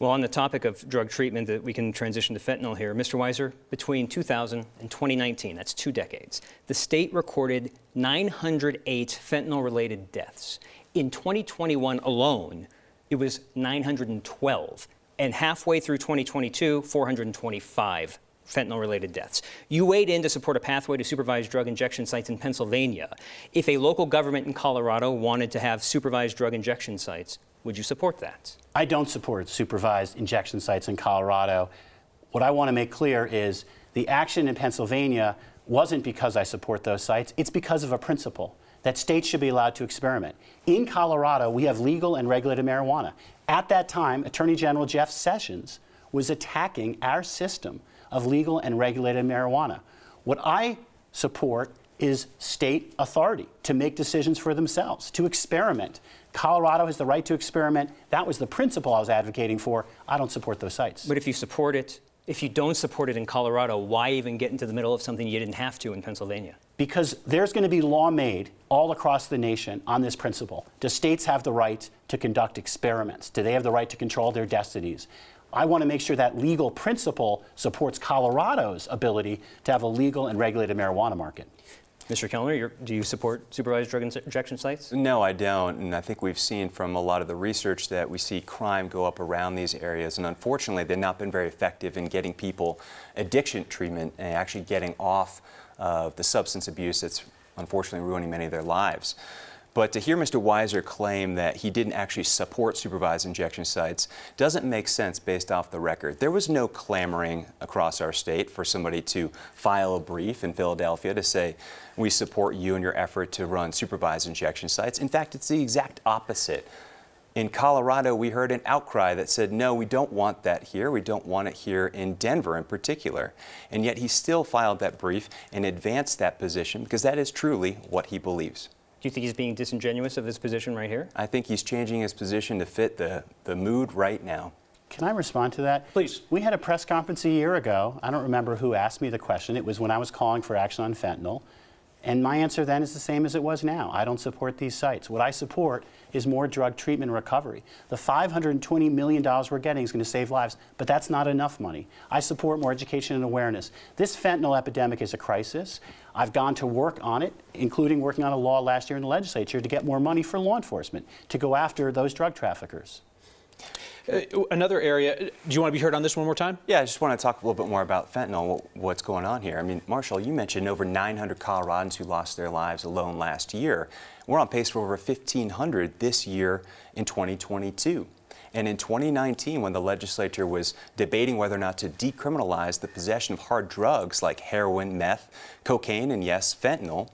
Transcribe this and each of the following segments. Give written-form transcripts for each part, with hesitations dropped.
Well, on the topic of drug treatment, that we can transition to fentanyl here. Mr. Weiser, between 2000 and 2019, that's 2 decades, the state recorded 908 fentanyl-related deaths. In 2021 alone, it was 912. And halfway through 2022, 425 fentanyl-related deaths. You weighed in to support a pathway to supervised drug injection sites in Pennsylvania. If a local government in Colorado wanted to have supervised drug injection sites, would you support that? I don't support supervised injection sites in Colorado. What I want to make clear is the action in Pennsylvania wasn't because I support those sites. It's because of a principle that states should be allowed to experiment. In Colorado, we have legal and regulated marijuana. At that time, Attorney General Jeff Sessions was attacking our system of legal and regulated marijuana. What I support is state authority to make decisions for themselves, to experiment. Colorado has the right to experiment. That was the principle I was advocating for. I don't support those sites. But if you support it, if you don't support it in Colorado, why even get into the middle of something you didn't have to in Pennsylvania? Because there's going to be law made all across the nation on this principle. Do states have the right to conduct experiments? Do they have the right to control their destinies? I want to make sure that legal principle supports Colorado's ability to have a legal and regulated marijuana market. Mr. Kellner, do you support supervised drug injection sites? No, I don't. And I think we've seen from a lot of the research that we see crime go up around these areas. And unfortunately, they've not been very effective in getting people addiction treatment and actually getting off of the substance abuse that's unfortunately ruining many of their lives. But to hear Mr. Weiser claim that he didn't actually support supervised injection sites doesn't make sense based off the record. There was no clamoring across our state for somebody to file a brief in Philadelphia to say, we support you in your effort to run supervised injection sites. In fact, it's the exact opposite. In Colorado, we heard an outcry that said, no, we don't want that here. We don't want it here in Denver in particular. And yet he still filed that brief and advanced that position because that is truly what he believes. Do you think he's being disingenuous of his position right here? I think he's changing his position to fit the mood right now. Can I respond to that? Please. We had a press conference a year ago. I don't remember who asked me the question. It was when I was calling for action on fentanyl. And my answer then is the same as it was now. I don't support these sites. What I support is more drug treatment and recovery. The $520 million we're getting is going to save lives, but that's not enough money. I support more education and awareness. This fentanyl epidemic is a crisis. I've gone to work on it, including working on a law last year in the legislature to get more money for law enforcement, to go after those drug traffickers. Another area, do you want to be heard on this one more time? Yeah, I just want to talk a little bit more about fentanyl, what's going on here. I mean, Marshall, you mentioned over 900 Coloradans who lost their lives alone last year. We're on pace for over 1,500 this year in 2022. And in 2019, when the legislature was debating whether or not to decriminalize the possession of hard drugs like heroin, meth, cocaine, and yes, fentanyl,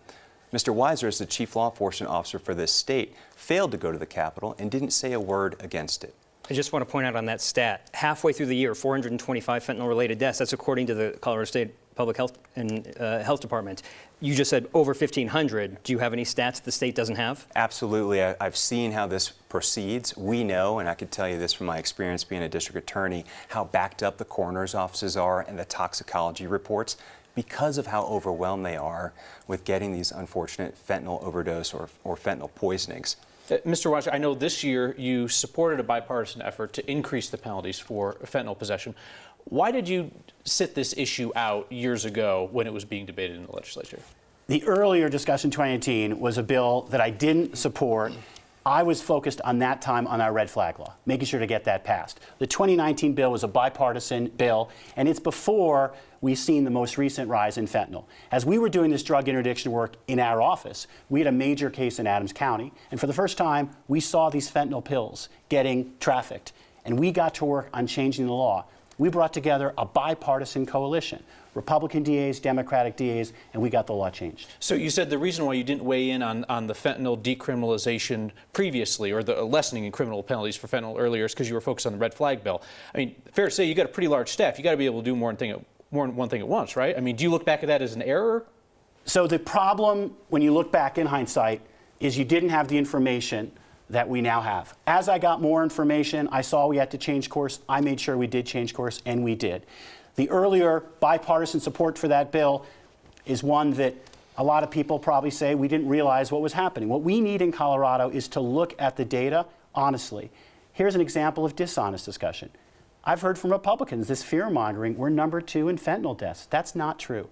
Mr. Weiser, as the chief law enforcement officer for this state, failed to go to the Capitol and didn't say a word against it. I just want to point out on that stat, halfway through the year, 425 fentanyl-related deaths. That's according to the Colorado State Public Health and Health Department. You just said over 1,500. Do you have any stats the state doesn't have? Absolutely. I've seen how this proceeds. We know, and I could tell you this from my experience being a district attorney, how backed up the coroner's offices are and the toxicology reports because of how overwhelmed they are with getting these unfortunate fentanyl overdose or fentanyl poisonings. Mr. Weiser, I know this year you supported a bipartisan effort to increase the penalties for fentanyl possession. Why did you sit this issue out years ago when it was being debated in the legislature? The earlier discussion in 2018 was a bill that I didn't support. I was focused on that time on our red flag law, making sure to get that passed. The 2019 bill was a bipartisan bill, and it's before we've seen the most recent rise in fentanyl. As we were doing this drug interdiction work in our office, we had a major case in Adams County, and for the first time, we saw these fentanyl pills getting trafficked, and we got to work on changing the law. We brought together a bipartisan coalition, Republican DAs, Democratic DAs, and we got the law changed. So you said the reason why you didn't weigh in on the fentanyl decriminalization previously, or the lessening in criminal penalties for fentanyl earlier, is because you were focused on the red flag bill. I mean, fair to say you got a pretty large staff. You got to be able to do more than one thing at once, right? I mean, do you look back at that as an error? So the problem, when you look back in hindsight, is you didn't have the information that we now have. As I got more information, I saw we had to change course. I made sure we did change course, and we did. The earlier bipartisan support for that bill is one that a lot of people probably say we didn't realize what was happening. What we need in Colorado is to look at the data honestly. Here's an example of dishonest discussion. I've heard from Republicans this fear-mongering, we're number 2 in fentanyl deaths. That's not true.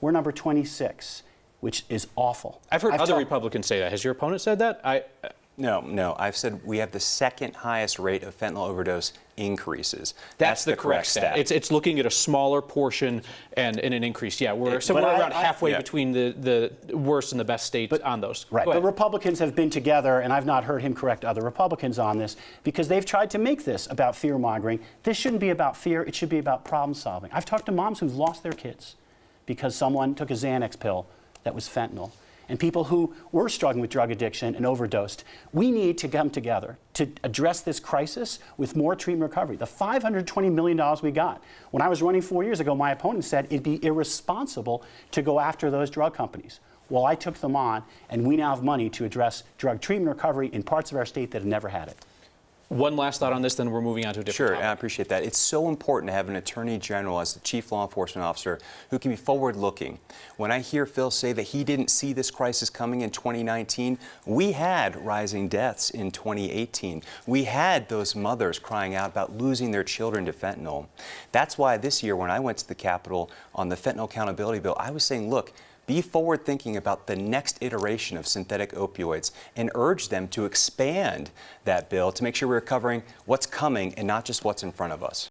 We're number 26, which is awful. I've heard other Republicans say that. Has your opponent said that? No. I've said we have the second highest rate of fentanyl overdose increases. That's the correct stat. It's looking at a smaller portion and an increase. Yeah, we're around halfway between the worst and the best states on those. Right, but Republicans have been together, and I've not heard him correct other Republicans on this, because they've tried to make this about fear-mongering. This shouldn't be about fear. It should be about problem-solving. I've talked to moms who've lost their kids because someone took a Xanax pill that was fentanyl, and people who were struggling with drug addiction and overdosed. We need to come together to address this crisis with more treatment recovery. The $520 million we got. When I was running 4 years ago, my opponent said it'd be irresponsible to go after those drug companies. Well, I took them on, and we now have money to address drug treatment recovery in parts of our state that have never had it. One last thought on this, then we're moving on to a different topic. Sure, I appreciate that. It's so important to have an attorney general as the chief law enforcement officer who can be forward-looking. When I hear Phil say that he didn't see this crisis coming in 2019, we had rising deaths in 2018. We had those mothers crying out about losing their children to fentanyl. That's why this year, when I went to the Capitol on the fentanyl accountability bill, I was saying, look, be forward-thinking about the next iteration of synthetic opioids and urge them to expand that bill to make sure we're covering what's coming and not just what's in front of us.